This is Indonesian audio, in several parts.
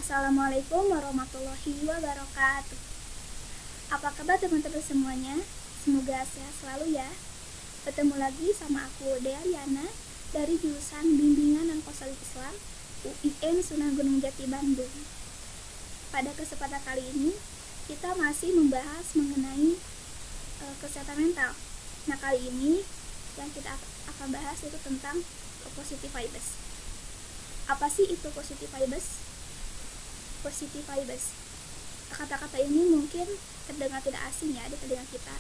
Assalamualaikum warahmatullahi wabarakatuh. Apa kabar teman-teman semuanya? Semoga sehat selalu ya. Ketemu lagi sama aku Dea Liana dari jurusan Bimbingan dan Konseling Islam UIN Sunan Gunung Jati Bandung. Pada kesempatan kali ini kita masih membahas mengenai kesehatan mental. Nah, kali ini yang kita akan bahas itu tentang positive vibes. Apa sih itu positive vibes? Positive vibes. Kata-kata ini mungkin terdengar tidak asing ya di telinga kita.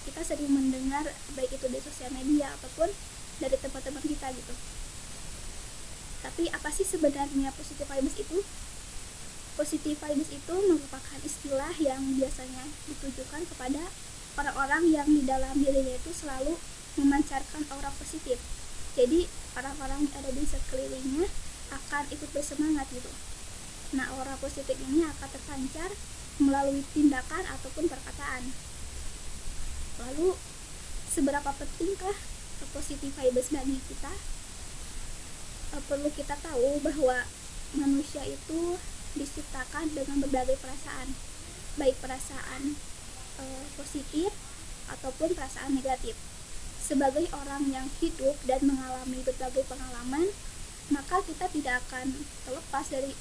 Kita sering mendengar baik itu di sosial media ataupun dari teman-teman kita gitu. Tapi apa sih sebenarnya positive vibes itu? Positive vibes itu merupakan istilah yang biasanya ditujukan kepada orang-orang yang di dalam dirinya itu selalu memancarkan aura positif. Jadi orang-orang yang ada di sekelilingnya akan ikut bersemangat gitu. Nah, aura positif ini akan terpancar melalui tindakan ataupun perkataan. Lalu, seberapa pentingkah positive vibes bagi kita? Perlu kita tahu bahwa manusia itu diciptakan dengan berbagai perasaan, baik perasaan positif ataupun perasaan negatif. Sebagai orang yang hidup dan mengalami berbagai pengalaman, maka kita tidak akan terlepas dari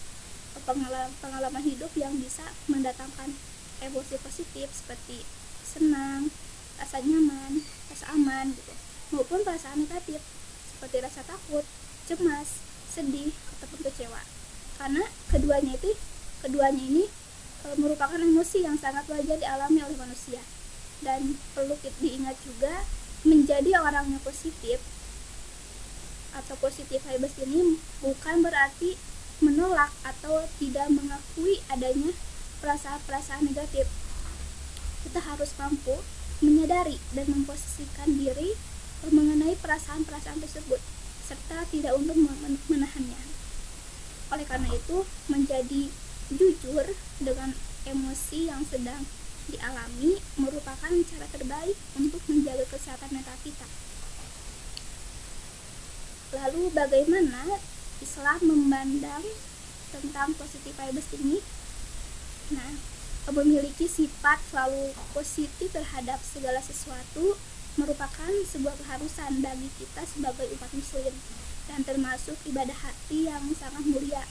pengalaman hidup yang bisa mendatangkan emosi positif seperti senang, rasa nyaman, rasa aman gitu, maupun perasaan negatif seperti rasa takut, cemas, sedih, ataupun kecewa. Karena keduanya ini merupakan emosi yang sangat wajar dialami oleh manusia. Dan perlu diingat juga, menjadi orang yang positif atau positive vibes ini bukan berarti menolak atau tidak mengakui adanya perasaan-perasaan negatif. Kita harus mampu menyadari dan memposisikan diri mengenai perasaan-perasaan tersebut, serta tidak untuk menahannya. Oleh karena itu, menjadi jujur dengan emosi yang sedang dialami merupakan cara terbaik untuk menjaga kesehatan mental kita. Lalu bagaimana Islam memandang tentang positive vibes ini? Nah, memiliki sifat selalu positif terhadap segala sesuatu merupakan sebuah keharusan bagi kita sebagai umat muslim dan termasuk ibadah hati yang sangat mulia.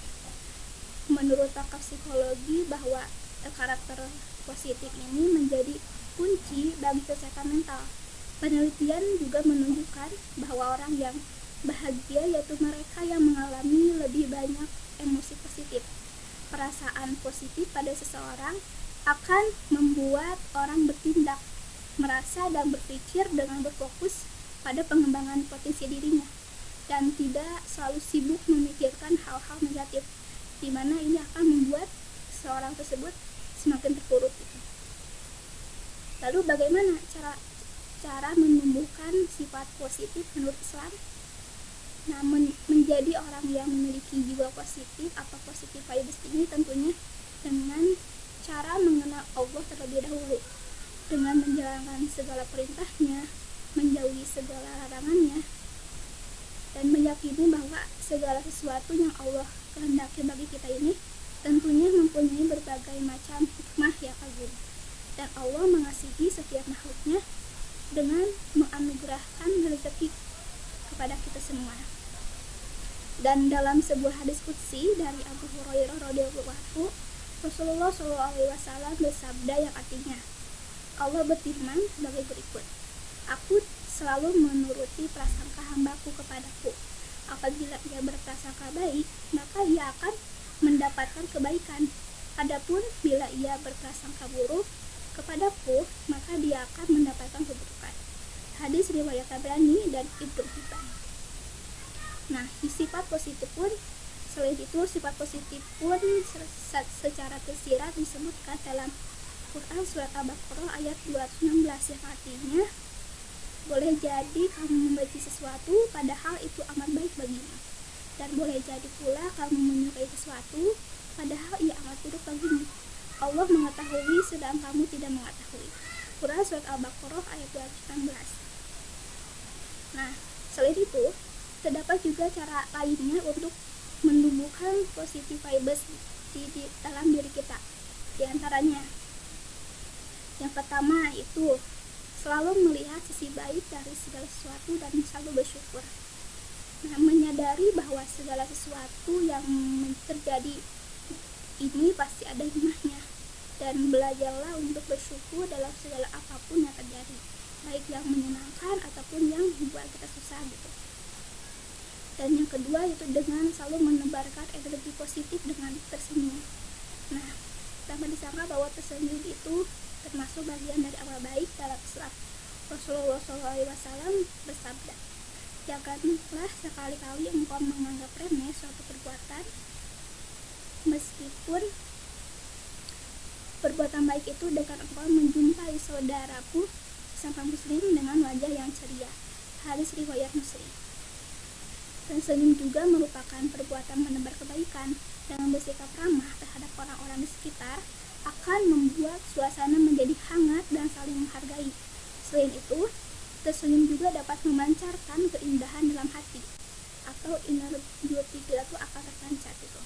Menurut pakar psikologi bahwa karakter positif ini menjadi kunci bagi kesehatan mental. Penelitian juga menunjukkan bahwa orang yang bahagia yaitu mereka yang mengalami lebih banyak emosi positif. Perasaan positif pada seseorang akan membuat orang bertindak, merasa dan berpikir dengan berfokus pada pengembangan potensi dirinya dan tidak selalu sibuk memikirkan hal-hal negatif, di mana ini akan membuat seorang tersebut semakin terpuruk gitu. Lalu bagaimana cara menumbuhkan sifat positif menurut Islam? Nah, menjadi orang yang memiliki jiwa positif atau positive vibes ini tentunya dengan cara mengenal Allah terlebih dahulu, dengan menjalankan segala perintahnya, menjauhi segala larangannya, dan meyakini bahwa segala sesuatu yang Allah kehendaki bagi kita ini tentunya mempunyai berbagai macam hikmah yang agung, dan Allah mengasihi setiap makhluknya dengan menganugerahkan rezeki kepada kita semua. Dan dalam sebuah hadis qudsi dari Abu Hurairah radhiyallahu anhu, Rasulullah SAW bersabda yang artinya, Allah berfirman sebagai berikut, Aku selalu menuruti prasangka hambaku kepadaku. Apabila ia berprasangka baik, maka ia akan mendapatkan kebaikan. Adapun bila ia berprasangka buruk kepadaku, maka dia akan mendapatkan keburukan. Hadis riwayat Tabrani dan Ibnu Hibban. Nah, sifat positif pun selain itu sifat positif pun secara tersirat disebutkan dalam Quran surat Al-Baqarah ayat 216 yang artinya, boleh jadi kamu membenci sesuatu padahal itu amat baik bagimu, dan boleh jadi pula kamu menyukai sesuatu padahal ia amat buruk bagimu. Allah mengetahui sedang kamu tidak mengetahui. Quran surat Al-Baqarah ayat 216. Nah, selain itu terdapat juga cara lainnya untuk menumbuhkan positive vibes di dalam diri kita. Di antaranya, yang pertama itu selalu melihat sisi baik dari segala sesuatu dan selalu bersyukur. Nah, menyadari bahwa segala sesuatu yang terjadi ini pasti ada hikmahnya, dan belajarlah untuk bersyukur dalam segala apapun yang terjadi, baik yang menyenangkan ataupun yang membuat kita susah gitu. Dan yang kedua itu dengan selalu menebarkan energi positif dengan tersenyum. Nah, tanpa disangka bahwa tersenyum itu termasuk bagian dari amal baik. Dalam surat Rasulullah SAW bersabda, janganlah sekali-kali engkau menganggap remeh suatu perbuatan, meskipun perbuatan baik itu dengan engkau menjumpai saudaraku sesama muslim dengan wajah yang ceria. Hadis riwayat Muslim. Dan senyum juga merupakan perbuatan menebar kebaikan. Dengan bersikap ramah terhadap orang-orang di sekitar akan membuat suasana menjadi hangat dan saling menghargai. Selain itu, tersenyum juga dapat memancarkan keindahan dalam hati, atau inner beauty kita tuh akan terpancar gitu.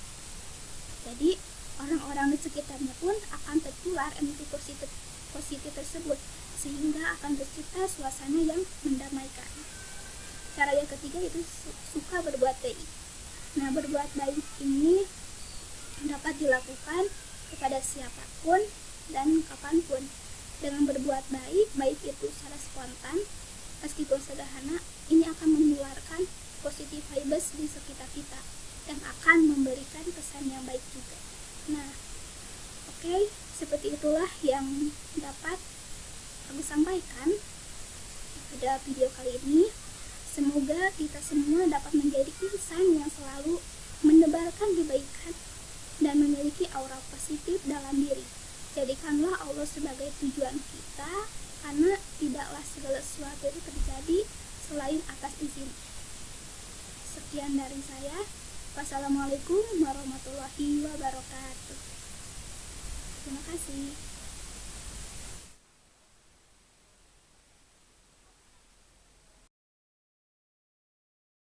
Jadi orang-orang di sekitarnya pun akan tertular energi positif tersebut, sehingga akan tercipta suasana yang mendamaikan. Cara yang ketiga itu suka berbuat baik. Nah, berbuat baik ini dapat dilakukan kepada siapapun dan kapanpun. Dengan berbuat baik, baik itu secara spontan, meskipun sederhana, ini akan menularkan positif vibes di sekitar kita dan akan memberikan kesan yang baik juga. Nah, oke, seperti itulah yang dapat aku sampaikan pada video kali ini. Semoga kita semua dapat menjadi insan yang selalu menebarkan kebaikan dan memiliki aura positif dalam diri. Jadikanlah Allah sebagai tujuan kita, karena tidaklah segala sesuatu itu terjadi selain atas izin. Sekian dari saya. Wassalamualaikum warahmatullahi wabarakatuh. Terima kasih.